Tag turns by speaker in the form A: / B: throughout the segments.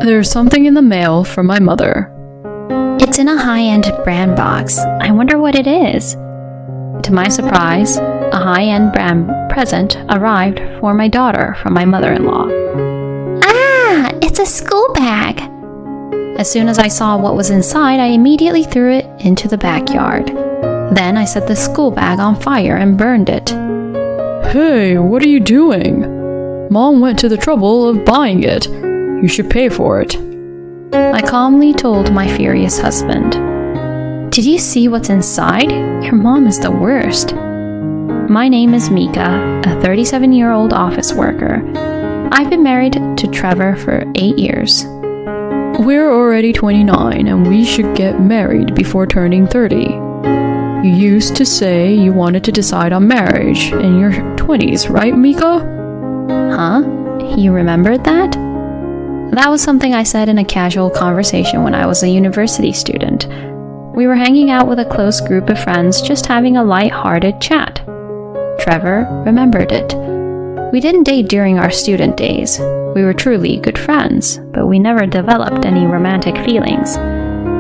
A: There's something in the mail from my mother.
B: It's in a high-end brand box. I wonder what it is. To my surprise, a high-end brand present arrived for my daughter from my mother-in-law.
C: Ah, it's a school bag.
B: As soon as I saw what was inside, I immediately threw it into the backyard. Then I set the school bag on fire and burned it.
A: Hey, what are you doing? Mom went to the trouble of buying it. You should pay for it.
B: I calmly told my furious husband. Did you see what's inside? Your mom is the worst. My name is Mika, a 37-year-old office worker. I've been married to Trevor for 8 years.
A: We're already 29 and we should get married before turning 30. You used to say you wanted to decide on marriage in your 20s, right, Mika?
B: Huh? You remembered that? That was something I said in a casual conversation when I was a university student. We were hanging out with a close group of friends, just having a light-hearted chat. Trevor remembered it. We didn't date during our student days. We were truly good friends, but we never developed any romantic feelings.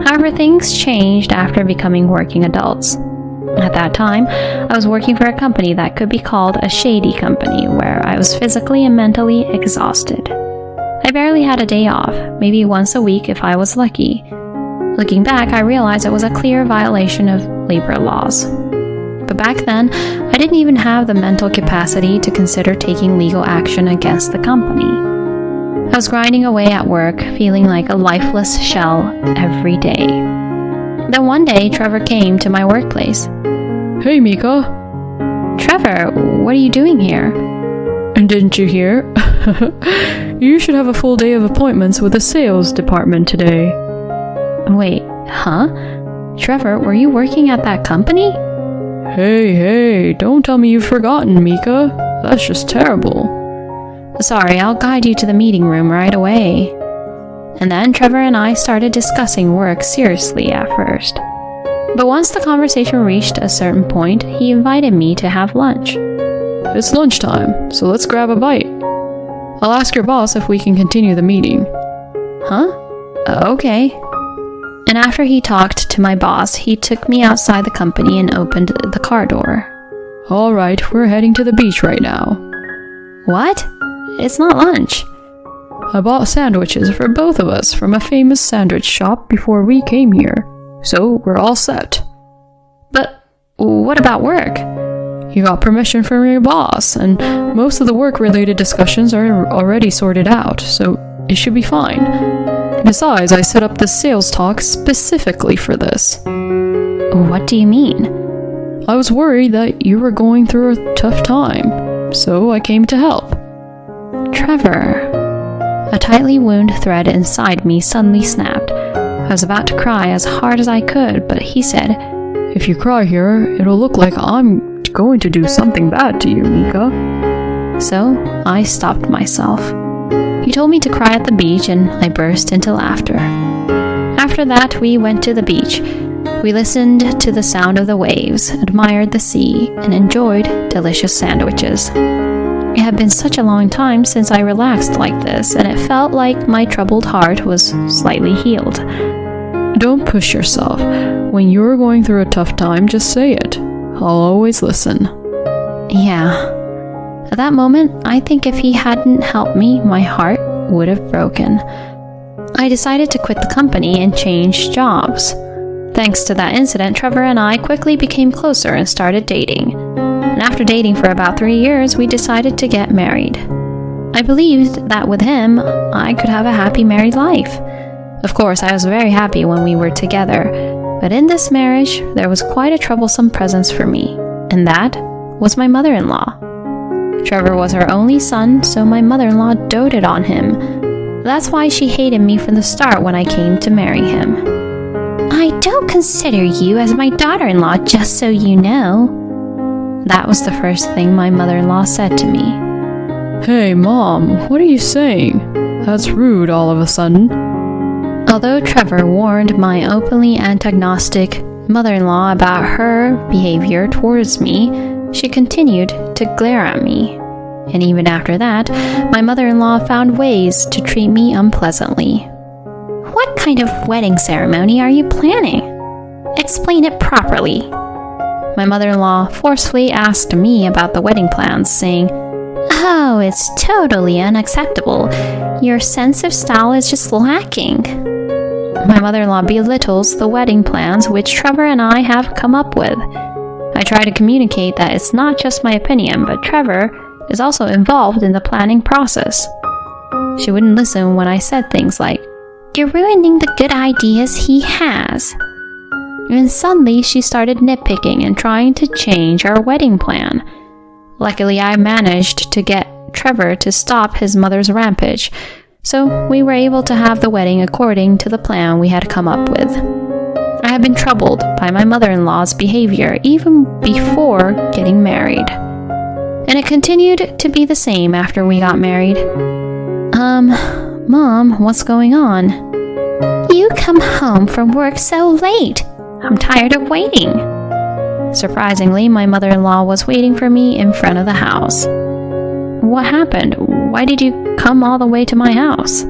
B: However, things changed after becoming working adults. At that time, I was working for a company that could be called a shady company, where I was physically and mentally exhausted. I barely had a day off, maybe once a week if I was lucky. Looking back, I realized it was a clear violation of labor laws. But back then, I didn't even have the mental capacity to consider taking legal action against the company. I was grinding away at work, feeling like a lifeless shell every day. Then one day, Trevor came to my workplace.
A: Hey, Mika.
B: Trevor, what are you doing here?
A: And didn't you hear? You should have a full day of appointments with the sales department today.
B: Wait, huh? Trevor, were you working at that company?
A: Hey, don't tell me you've forgotten, Mika. That's just terrible.
B: Sorry, I'll guide you to the meeting room right away. And then Trevor and I started discussing work seriously at first. But once the conversation reached a certain point, he invited me to have lunch.
A: It's lunchtime, so let's grab a bite. I'll ask your boss if we can continue the meeting.
B: Huh? Okay. And after he talked to my boss, he took me outside the company and opened the car door.
A: All right, we're heading to the beach right now.
B: What? It's not lunch.
A: I bought sandwiches for both of us from a famous sandwich shop before we came here, so we're all set.
B: But what about work?
A: You got permission from your boss, and most of the work-related discussions are already sorted out, so it should be fine. Besides, I set up the sales talk specifically for this.
B: What do you mean?
A: I was worried that you were going through a tough time, so I came to help.
B: Trevor. A tightly wound thread inside me suddenly snapped. I was about to cry as hard as I could, but he said,
A: If you cry here, it'll look like I'm going to do something bad to you, Mika.
B: So I stopped myself. He told me to cry at the beach, and I burst into laughter. After that, we went to the beach. We listened to the sound of the waves, admired the sea, and enjoyed delicious sandwiches. It had been such a long time since I relaxed like this, and it felt like my troubled heart was slightly healed.
A: Don't push yourself. When you're going through a tough time, just say it. I'll always listen.
B: Yeah. At that moment, I think if he hadn't helped me, my heart would have broken. I decided to quit the company and change jobs. Thanks to that incident, Trevor and I quickly became closer and started dating. And after dating for about 3 years, we decided to get married. I believed that with him, I could have a happy married life. Of course, I was very happy when we were together, but in this marriage, there was quite a troublesome presence for me, and that was my mother-in-law. Trevor was her only son, so my mother-in-law doted on him. That's why she hated me from the start when I came to marry him.
C: I don't consider you as my daughter-in-law, just so you know.
B: That was the first thing my mother-in-law said to me.
A: Hey, Mom, what are you saying? That's rude all of a sudden.
B: Although Trevor warned my openly antagonistic mother-in-law about her behavior towards me, she continued to glare at me. And even after that, my mother-in-law found ways to treat me unpleasantly.
C: What kind of wedding ceremony are you planning? Explain it properly.
B: My mother-in-law forcefully asked me about the wedding plans, saying,
C: Oh, it's totally unacceptable. Your sense of style is just lacking.
B: My mother-in-law belittles the wedding plans which Trevor and I have come up with. I try to communicate that it's not just my opinion, but Trevor is also involved in the planning process. She wouldn't listen when I said things like,
C: You're ruining the good ideas he has.
B: And suddenly she started nitpicking and trying to change our wedding plan. Luckily, I managed to get Trevor to stop his mother's rampage, so we were able to have the wedding according to the plan we had come up with. I had been troubled by my mother-in-law's behavior even before getting married. And it continued to be the same after we got married. Mom, what's going on?
C: You come home from work so late. I'm tired of waiting.
B: Surprisingly, my mother-in-law was waiting for me in front of the house. What happened? Why did you come all the way to my house?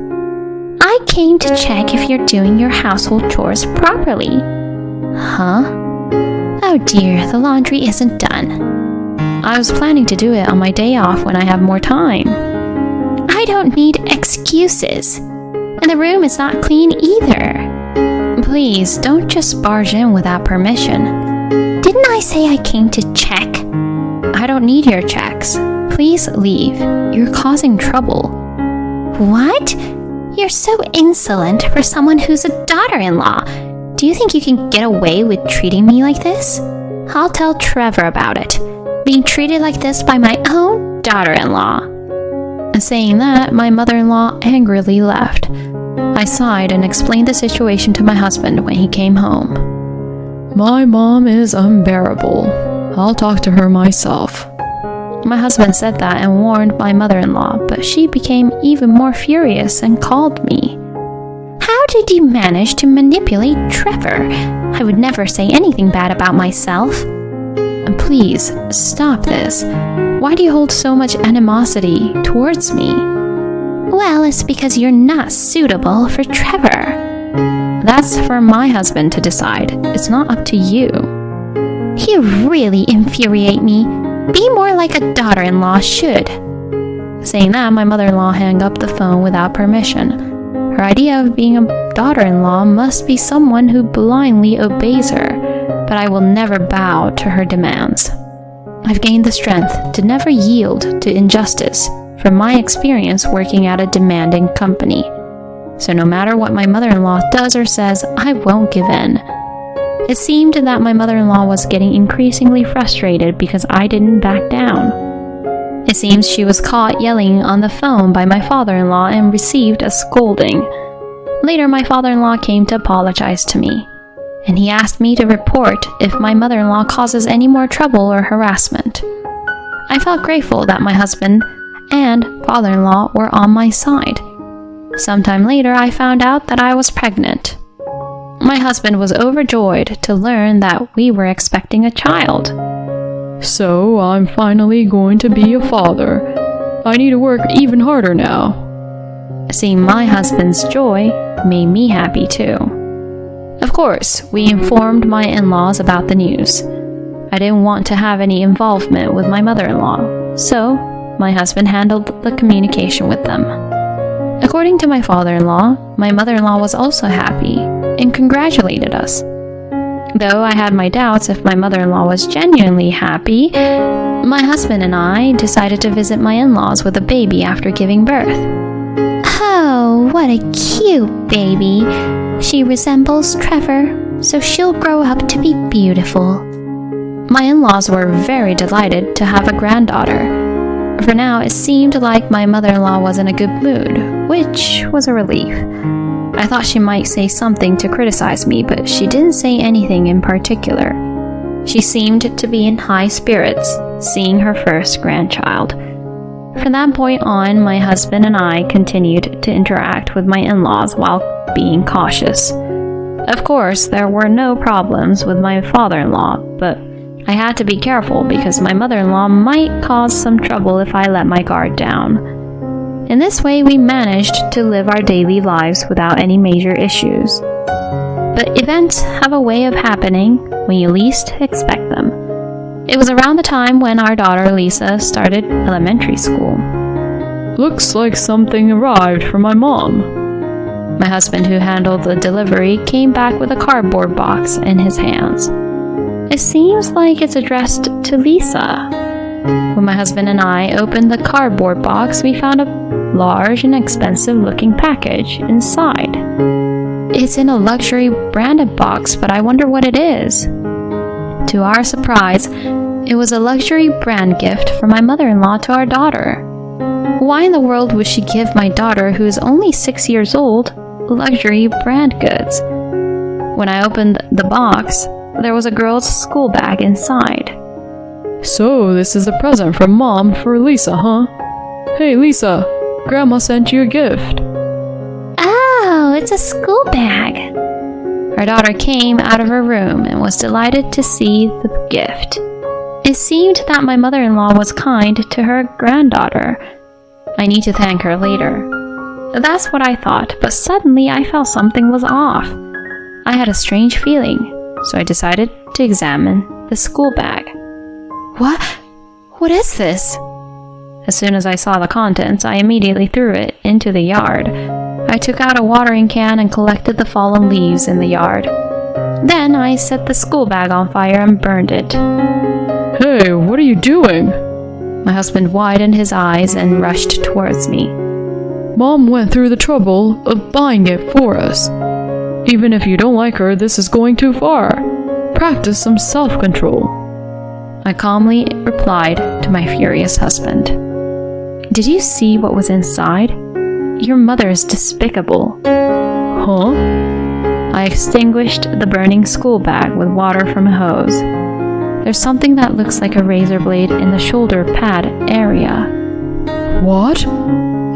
C: I came to check if you're doing your household chores properly.
B: Huh?
C: Oh dear, the laundry isn't done.
B: I was planning to do it on my day off when I have more time.
C: I don't need excuses. And the room is not clean either.
B: Please, don't just barge in without permission.
C: Didn't I say I came to check?
B: I don't need your checks. Please leave. You're causing trouble.
C: What? You're so insolent for someone who's a daughter-in-law. Do you think you can get away with treating me like this? I'll tell Trevor about it. Being treated like this by my own daughter-in-law.
B: Saying that, my mother-in-law angrily left. I sighed and explained the situation to my husband when he came home. My mom is unbearable. I'll talk to her myself. My husband said that and warned my mother-in-law, but she became even more furious and called me.
C: How did you manage to manipulate Trevor? I would never say anything bad about myself.
B: Please, stop this. Why do you hold so much animosity towards me?
C: Well, it's because you're not suitable for Trevor.
B: That's for my husband to decide. It's not up to you.
C: You really infuriate me. Be more like a daughter-in-law should.
B: Saying that, my mother-in-law hung up the phone without permission. Her idea of being a daughter-in-law must be someone who blindly obeys her, but I will never bow to her demands. I've gained the strength to never yield to injustice from my experience working at a demanding company. So no matter what my mother-in-law does or says, I won't give in. It seemed that my mother-in-law was getting increasingly frustrated because I didn't back down. It seems she was caught yelling on the phone by my father-in-law and received a scolding. Later, my father-in-law came to apologize to me, and he asked me to report if my mother-in-law causes any more trouble or harassment. I felt grateful that my husband and father-in-law were on my side. Sometime later, I found out that I was pregnant. My husband was overjoyed to learn that we were expecting a child. So I'm finally going to be a father. I need to work even harder now. Seeing my husband's joy made me happy too. Of course, we informed my in-laws about the news. I didn't want to have any involvement with my mother-in-law, so my husband handled the communication with them. According to my father-in-law, my mother-in-law was also happy and congratulated us. Though I had my doubts if my mother-in-law was genuinely happy, my husband and I decided to visit my in-laws with a baby after giving birth.
C: Oh, what a cute baby. She resembles Trevor, so she'll grow up to be beautiful.
B: My in-laws were very delighted to have a granddaughter. For now, it seemed like my mother-in-law was in a good mood, which was a relief. I thought she might say something to criticize me, but she didn't say anything in particular. She seemed to be in high spirits, seeing her first grandchild. From that point on, my husband and I continued to interact with my in-laws while being cautious. Of course, there were no problems with my father-in-law, but I had to be careful because my mother-in-law might cause some trouble if I let my guard down. In this way, we managed to live our daily lives without any major issues. But events have a way of happening when you least expect them. It was around the time when our daughter Lisa started elementary school.
A: Looks like something arrived for my mom.
B: My husband, who handled the delivery, came back with a cardboard box in his hands. It seems like it's addressed to Lisa. When my husband and I opened the cardboard box, we found a large and expensive-looking package inside. It's in a luxury branded box, but I wonder what it is. To our surprise, it was a luxury brand gift from my mother-in-law to our daughter. Why in the world would she give my daughter, who is only 6 years old, luxury brand goods? When I opened the box, there was a girl's school bag inside.
A: So this is a present from Mom for Lisa, huh? Hey Lisa, Grandma sent you a gift.
C: Oh, it's a school bag.
B: Our daughter came out of her room and was delighted to see the gift. It seemed that my mother-in-law was kind to her granddaughter. I need to thank her later. That's what I thought, but suddenly I felt something was off. I had a strange feeling, so I decided to examine the school bag. What is this? As soon as I saw the contents, I immediately threw it into the yard. I took out a watering can and collected the fallen leaves in the yard. Then I set the school bag on fire and burned it.
A: Hey, what are you doing?
B: My husband widened his eyes and rushed towards me.
A: Mom went through the trouble of buying it for us. Even if you don't like her, this is going too far. Practice some self-control.
B: I calmly replied to my furious husband. Did you see what was inside? Your mother is despicable.
A: Huh?
B: I extinguished the burning school bag with water from a hose. There's something that looks like a razor blade in the shoulder pad area.
A: What?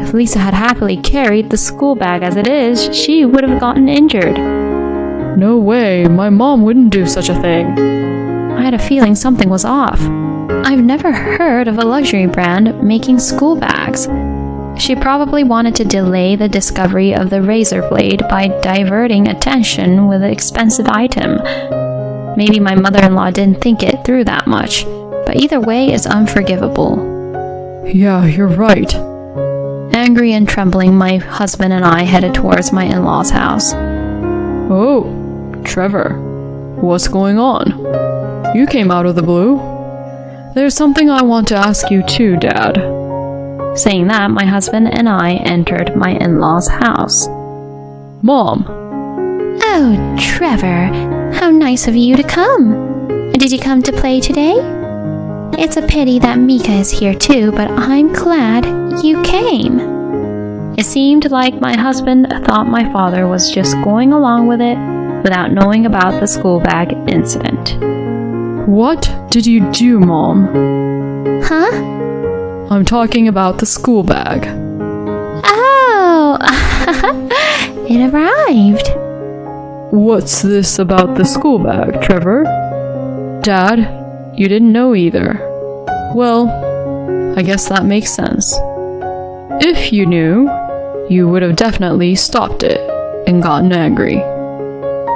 B: If Lisa had happily carried the school bag as it is, she would have gotten injured.
A: No way, my mom wouldn't do such a thing.
B: I had a feeling something was off. I've never heard of a luxury brand making school bags. She probably wanted to delay the discovery of the razor blade by diverting attention with the expensive item. Maybe my mother-in-law didn't think it through that much, but either way it's unforgivable.
A: Yeah, you're right.
B: Angry and trembling, my husband and I headed towards my in-laws' house.
A: Oh, Trevor, what's going on? You came out of the blue. There's something I want to ask you too, Dad.
B: Saying that, my husband and I entered my in-laws' house.
A: Mom.
C: Oh, Trevor, how nice of you to come. Did you come to play today? It's a pity that Mika is here too, but I'm glad you came.
B: It seemed like my husband thought my father was just going along with it without knowing about the school bag incident.
A: What did you do, Mom?
C: Huh?
A: I'm talking about the school bag.
C: Oh, it arrived.
A: What's this about the school bag, Trevor? Dad, you didn't know either. Well, I guess that makes sense. If you knew, you would have definitely stopped it and gotten angry.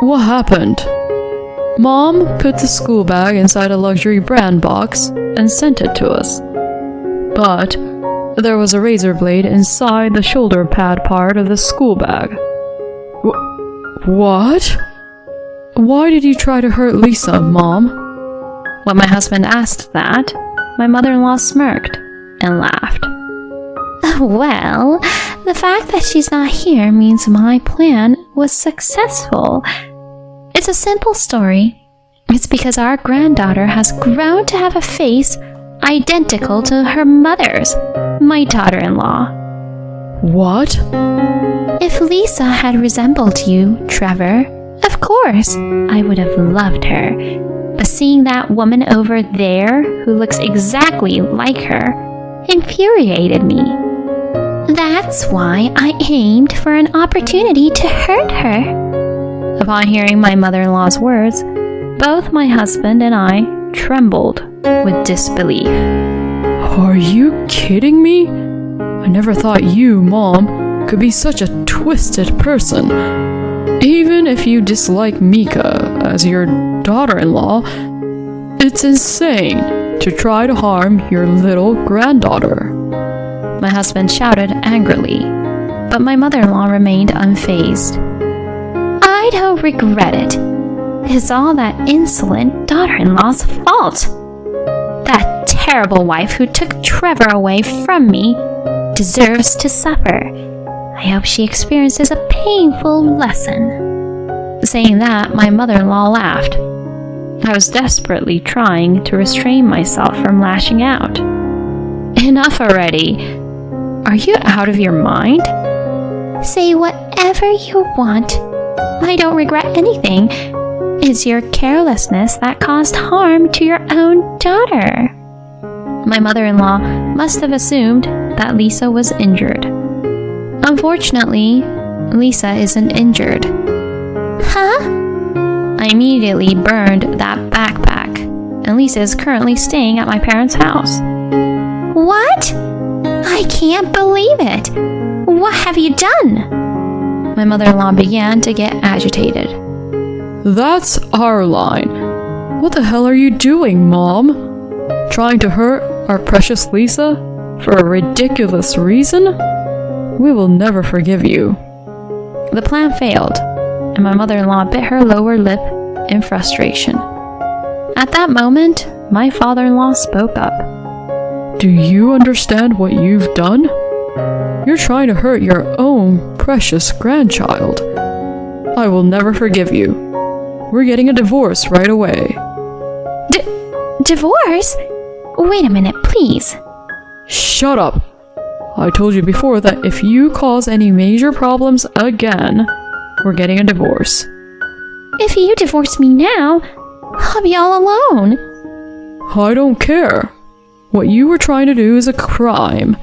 A: What happened? Mom put the school bag inside a luxury brand box and sent it to us. But there was a razor blade inside the shoulder pad part of the school bag. What? Why did you try to hurt Lisa, Mom?
B: When my husband asked that, my mother-in-law smirked and laughed.
C: Well, the fact that she's not here means my plan was successful. It's a simple story. It's because our granddaughter has grown to have a face identical to her mother's, my daughter-in-law.
A: What?
C: If Lisa had resembled you, Trevor, of course, I would have loved her. But seeing that woman over there, who looks exactly like her, infuriated me. That's why I aimed for an opportunity to hurt her.
B: Upon hearing my mother-in-law's words, both my husband and I trembled with disbelief.
A: Are you kidding me? I never thought you, Mom, could be such a twisted person. Even if you dislike Mika as your daughter-in-law, it's insane to try to harm your little granddaughter.
B: My husband shouted angrily, but my mother-in-law remained unfazed.
C: I don't regret it. It's all that insolent daughter-in-law's fault. That terrible wife who took Trevor away from me deserves to suffer. I hope she experiences a painful lesson.
B: Saying that, my mother-in-law laughed. I was desperately trying to restrain myself from lashing out. Enough already! Are you out of your mind?
C: Say whatever you want. I don't regret anything. It's your carelessness that caused harm to your own daughter.
B: My mother-in-law must have assumed that Lisa was injured. Unfortunately, Lisa isn't injured.
C: Huh?
B: I immediately burned that backpack, and Lisa is currently staying at my parents' house.
C: What? I can't believe it. What have you done?
B: My mother-in-law began to get agitated.
A: That's our line. What the hell are you doing, Mom? Trying to hurt our precious Lisa for a ridiculous reason? We will never forgive you.
B: The plan failed, and my mother-in-law bit her lower lip in frustration. At that moment, my father-in-law spoke up.
A: Do you understand what you've done? You're trying to hurt your own precious grandchild. I will never forgive you. We're getting a divorce right away.
C: Divorce? Wait a minute, please.
A: Shut up! I told you before that if you cause any major problems again, we're getting a divorce.
C: If you divorce me now, I'll be all alone.
A: I don't care. What you were trying to do is a crime.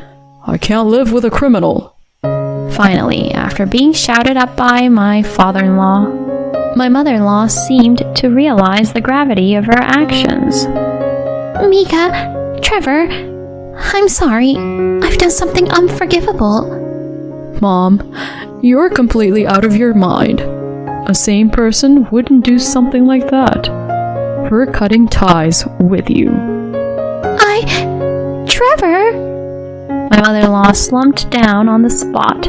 A: I can't live with a criminal.
B: Finally, after being shouted at by my father-in-law, my mother-in-law seemed to realize the gravity of her actions.
C: Mika, Trevor, I'm sorry. I've done something unforgivable.
A: Mom, you're completely out of your mind. A sane person wouldn't do something like that. We're cutting ties with you.
C: Trevor?
B: My mother-in-law slumped down on the spot.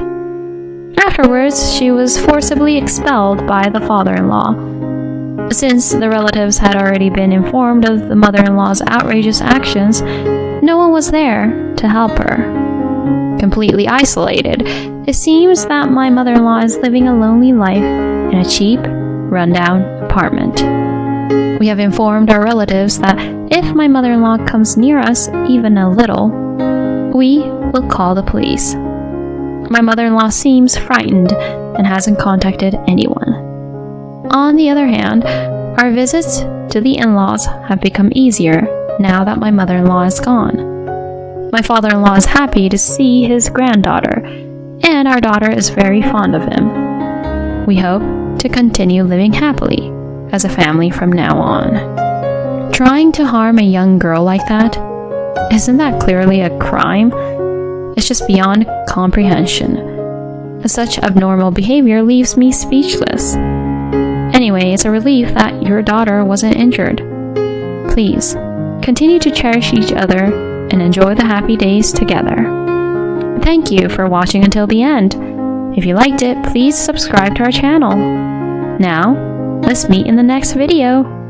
B: Afterwards, she was forcibly expelled by the father-in-law. Since the relatives had already been informed of the mother-in-law's outrageous actions, no one was there to help her. Completely isolated, it seems that my mother-in-law is living a lonely life in a cheap, rundown apartment. We have informed our relatives that if my mother-in-law comes near us even a little, we will call the police. My mother-in-law seems frightened and hasn't contacted anyone. On the other hand, our visits to the in-laws have become easier now that my mother-in-law is gone. My father-in-law is happy to see his granddaughter, and our daughter is very fond of him. We hope to continue living happily as a family from now on. Trying to harm a young girl like that? Isn't that clearly a crime? It's just beyond comprehension. Such abnormal behavior leaves me speechless. Anyway, it's a relief that your daughter wasn't injured. Please, continue to cherish each other and enjoy the happy days together. Thank you for watching until the end. If you liked it, please subscribe to our channel. Now, let's meet in the next video.